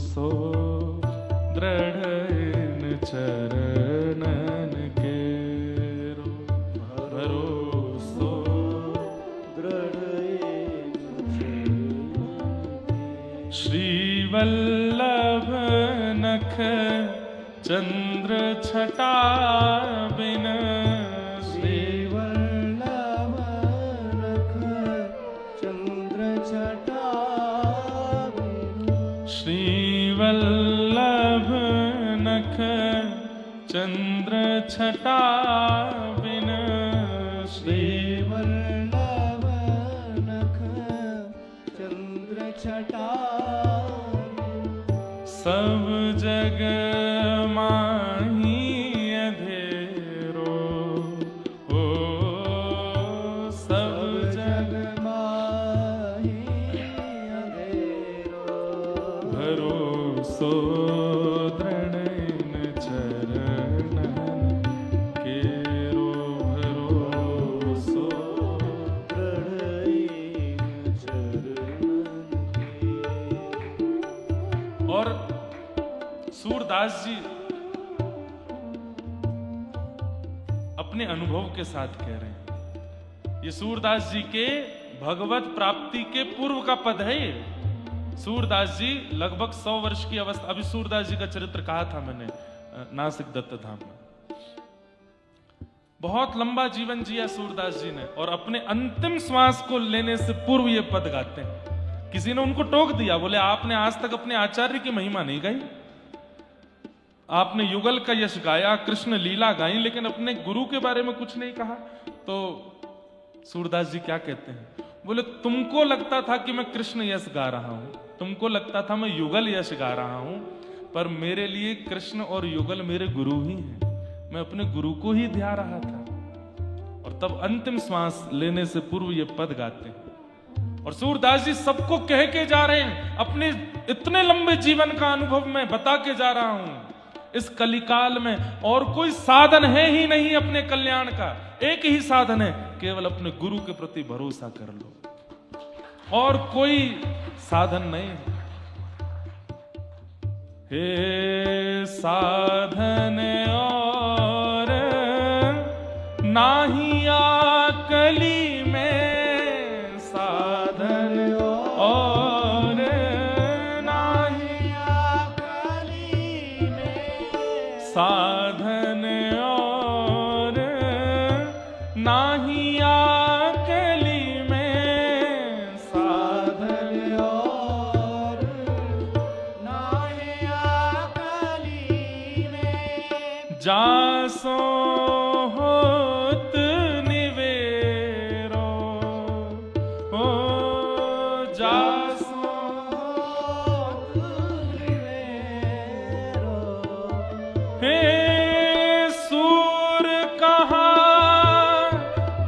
भरोसो दृढ़ इन चरणन केरो, भरोसो दृढ़ इन चरणन। श्री वल्लभ नख चंद्र छटा बिन, श्री वल्लभ नख चंद्र छटा बिन, श्री वल्लभ नख चंद्र छटा बिन, श्री वल्लभ नख चंद्र छटा बिन। सब जग माही अंधेरो, ओ सब जग माही अंधेरो, भरोसो दृढ़ इन चरणन केरो, भरोसो दृढ़ इन चरणन केरो। और सूरदास जी अपने अनुभव के साथ कह रहे हैं। ये सूरदास जी के भगवत प्राप्ति के पूर्व का पद है। सूरदास जी लगभग 100 वर्ष की अवस्था, अभी सूरदास जी का चरित्र कहा था मैंने नासिक दत्त धाम में। बहुत लंबा जीवन जिया सूरदास जी ने, और अपने अंतिम श्वास को लेने से पूर्व ये पद गाते हैं। किसी ने उनको टोक दिया, बोले आपने आज तक अपने आचार्य की महिमा नहीं गाई, आपने युगल का यश गाया, कृष्ण लीला गाई, लेकिन अपने गुरु के बारे में कुछ नहीं कहा। तो सूरदास जी क्या कहते हैं, बोले तुमको लगता था कि मैं कृष्ण यश गा रहा हूं, तुमको लगता था मैं युगल यश गा रहा हूं, पर मेरे लिए कृष्ण और युगल मेरे गुरु ही हैं। मैं अपने गुरु को ही ध्या रहा था। और तब अंतिम श्वास लेने से पूर्व ये पद गाते हैं। और सूरदास जी सबको कह के जा रहे हैं, अपने इतने लंबे जीवन का अनुभव मैं बता के जा रहा हूं। इस कलिकाल में और कोई साधन है ही नहीं अपने कल्याण का, एक ही साधन है, केवल अपने गुरु के प्रति भरोसा कर लो, और कोई साधन नहीं है। हे साधन और नाही आकली में, साधन और नाही आकली में, साधन और नाही आकली में, साधन और नाही आकली में, जासो होत निवेरो, हो जासो होत निवेरो। हे सूर कहा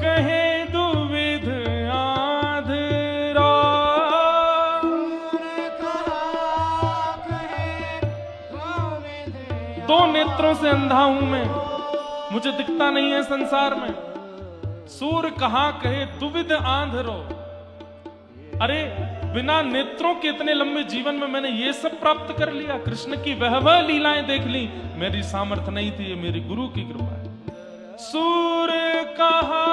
कहे दुविध आधरा, दो नेत्रों से अंधा हूं मैं, मुझे दिखता नहीं है संसार में। सूर कहा कहे दुविध आंधरो, अरे बिना नेत्रों के इतने लंबे जीवन में मैंने ये सब प्राप्त कर लिया, कृष्ण की वह लीलाएं देख ली, मेरी सामर्थ्य नहीं थी, ये मेरी गुरु की कृपा है। सूर कहा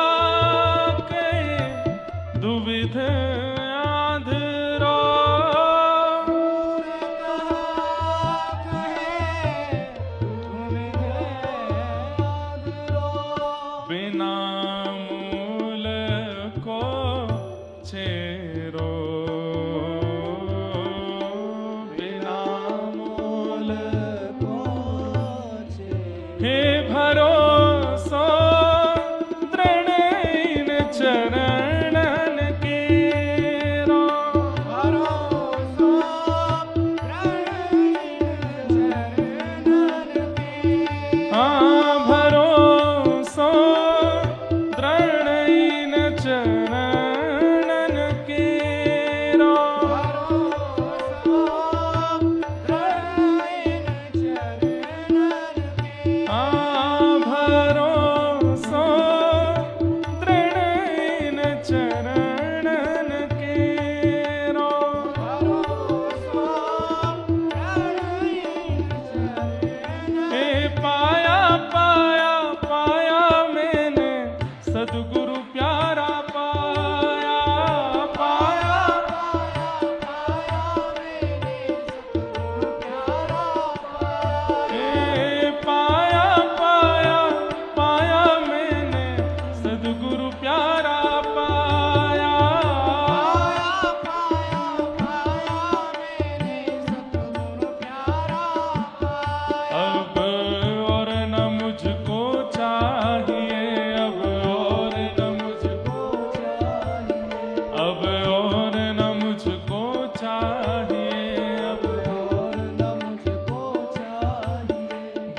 कहे दुविध आंधरो, बिना मूल को छेरो, बिना मूल को छेरो। हे भरोसो दृढ़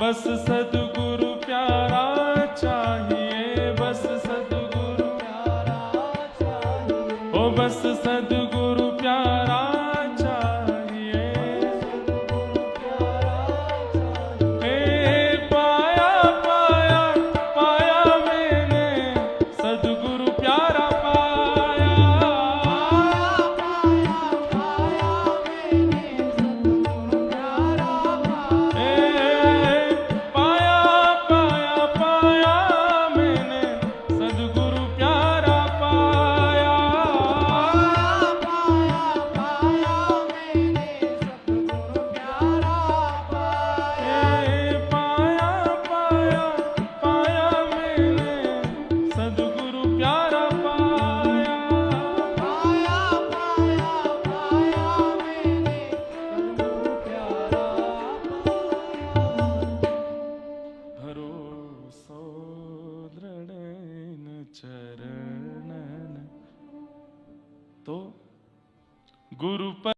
बस सद्गुरु